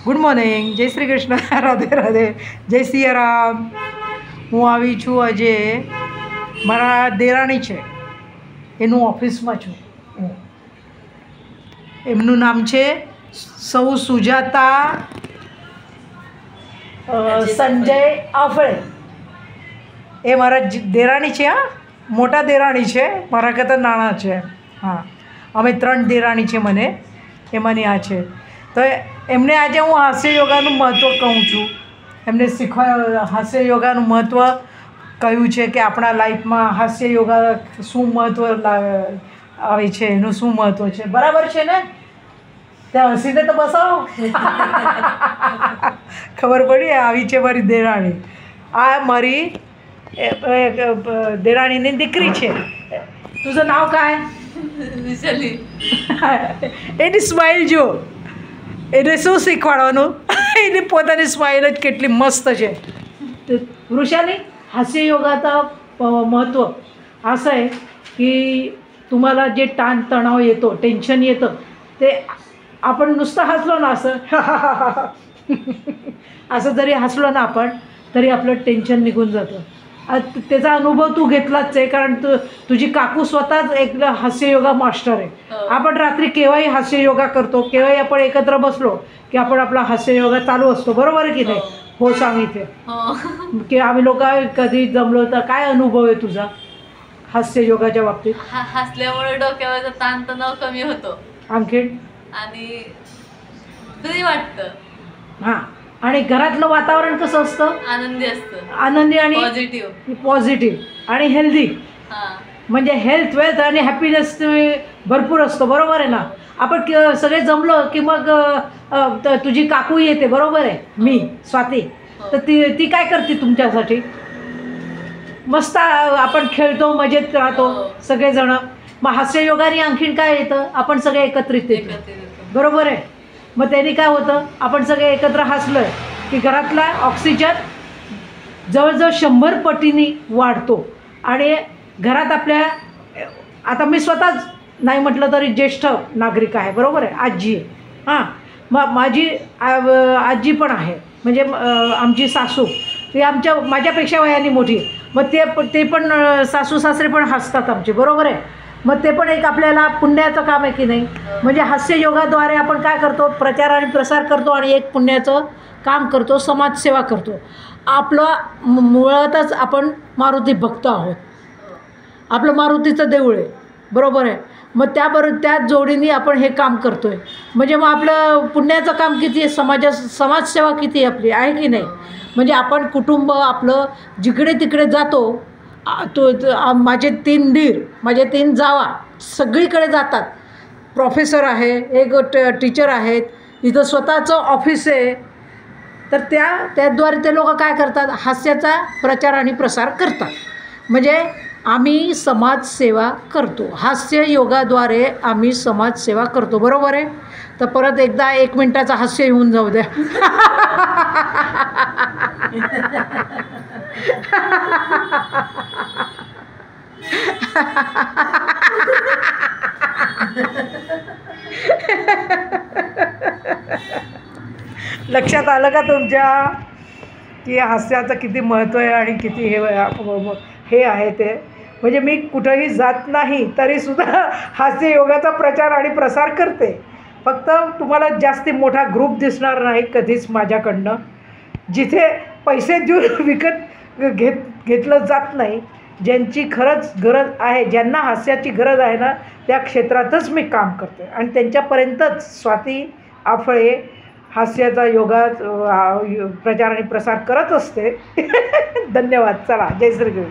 Good morning, જય શ્રી કૃષ્ણ, રાધે રાધે, જય સિયારામ. હું આવી છું આજે મારા દેરાણી છે એનું ઓફિસમાં છું. એમનું નામ છે સૌ સુજાતા સંજય આફળે. એ મારા દેરાણી છે. હા, મોટા દેરાણી છે, મારા કરતાં નાના છે. હા, અમે 3 દેરાણી છે મને, એમાંની આ છે. તો એમને આજે હું હાસ્ય યોગાનું મહત્ત્વ કહું છું. એમને હાસ્ય યોગાનું મહત્ત્વ કહ્યું છે કે આપણા લાઈફમાં હાસ્ય યોગા શું મહત્ત્વ આવે છે, એનું શું મહત્ત્વ છે. બરાબર છે ને? ત્યાં હસીને તો બસાવો. ખબર પડી. આવી છે મારી દેરાણી. આ મારી દેરાણીની દીકરી છે. तुझं नाव काय? વિશાલી. એની સ્માઇલ જો, એને શું શીખવાડવાનું, એની પોતાની સ્માઇલ જ કેટલી મસ્ત છે. वृषाली, हास्य योगाचं महत्त्व असं आहे की तुम्हाला जे ताण तणाव येतो, टेन्शन येतं, ते आपण नुसतं हसलो ना, असं असं जरी हसलो ना आपण, तरी आपलं टेन्शन निघून जातं. त्याचा अनुभव तू घेतलाच आहे, कारण तुझी काकू स्वतःच एक हास्य योगा मास्टर आहे. आपण रात्री केव्हाही हास्य योगा करतो, केव्हाही आपण एकत्र बसलो की आपण आपला हास्य योगा चालू असतो. बरोबर आहे की नाही? हो, सांगितले की आम्ही लोक कधी जमलो तर. काय अनुभव आहे तुझा हास्य योगाच्या बाबतीत? हसल्यामुळे डोक्यावरचा ताणतणाव कमी होतो आणखी आणि फ्री वाटतं. हां, आणि घरातलं वातावरण कसं असतं? आनंदी असतं, आनंदी आणि पॉझिटिव्ह आणि हेल्दी. म्हणजे हेल्थ, वेल्थ आणि हॅपीनेस भरपूर असतो. बरोबर आहे ना? आपण सगळे जमलो की मग तुझी काकू येते. बरोबर आहे? मी स्वाती, तर ती काय करते तुमच्यासाठी? मस्त आपण खेळतो, मजेत राहतो सगळेजण. मग हास्य योगाने आणखीन काय येतं? आपण सगळे एकत्रित येतो. बरोबर आहे? मग त्यांनी काय होतं, आपण सगळे एकत्र हसलं की घरातला ऑक्सिजन जवळजवळ 100 पटीने वाढतो. आणि घरात आपल्या, आता मी स्वतःच नाही म्हटलं तरी ज्येष्ठ नागरिक आहे. बरोबर आहे? आजी आहे. हां, मग माझी आजी पण आहे, म्हणजे आमची सासू, ती माझ्यापेक्षा वयाने मोठी. मग ते पण सासू सासरे पण हसतात आमचे. बरोबर आहे? मग ते पण एक आपल्याला पुण्याचं काम आहे की नाही? म्हणजे हास्य योगाद्वारे आपण काय करतो, प्रचार आणि प्रसार करतो आणि एक पुण्याचं काम करतो, समाजसेवा करतो. आपलं मुळातच आपण मारुती भक्त आहोत. आपलं मारुतीचं देऊळ आहे. बरोबर आहे? मग त्याच जोडीने आपण हे काम करतो आहे. म्हणजे मग आपलं पुण्याचं काम किती आहे, समाजसेवा किती आहे आपली, आहे की नाही? म्हणजे आपण कुटुंब आपलं जिकडे तिकडे जातो. माझे 3 दीर, माझे 3 जावा सगळीकडे जातात. प्रोफेसर आहे, एक टीचर आहेत, इथं स्वतःचं ऑफिस आहे. तर त्याद्वारे ते लोक काय करतात, हास्याचा प्रचार आणि प्रसार करतात. म्हणजे आम्ही समाजसेवा करतो. हास्य योगाद्वारे आम्ही समाजसेवा करतो. बरोबर आहे? तर परत एकदा 1 मिनिटाचं हास्य येऊन जाऊ द्या. लक्षात आलं का तुमच्या की हास्याचं किती महत्त्व आहे आणि किती हे आहे ते? म्हणजे मी कुठंही जात नाही तरीसुद्धा हास्य योगाचा प्रचार आणि प्रसार करते. फक्त तुम्हाला जास्ती मोठा ग्रुप दिसणार नाही कधीच माझ्याकडनं. जिथे पैसे देऊन विकत घेतलं जात नाही, ज्यांची खरंच गरज आहे, ज्यांना हास्याची गरज आहे ना, त्या क्षेत्रातच मी काम करते आणि त्यांच्यापर्यंतच स्वाती आफळे हास्याचा योगा प्रचार आणि प्रसार करत असते. धन्यवाद. चला, जय श्री कृष्ण.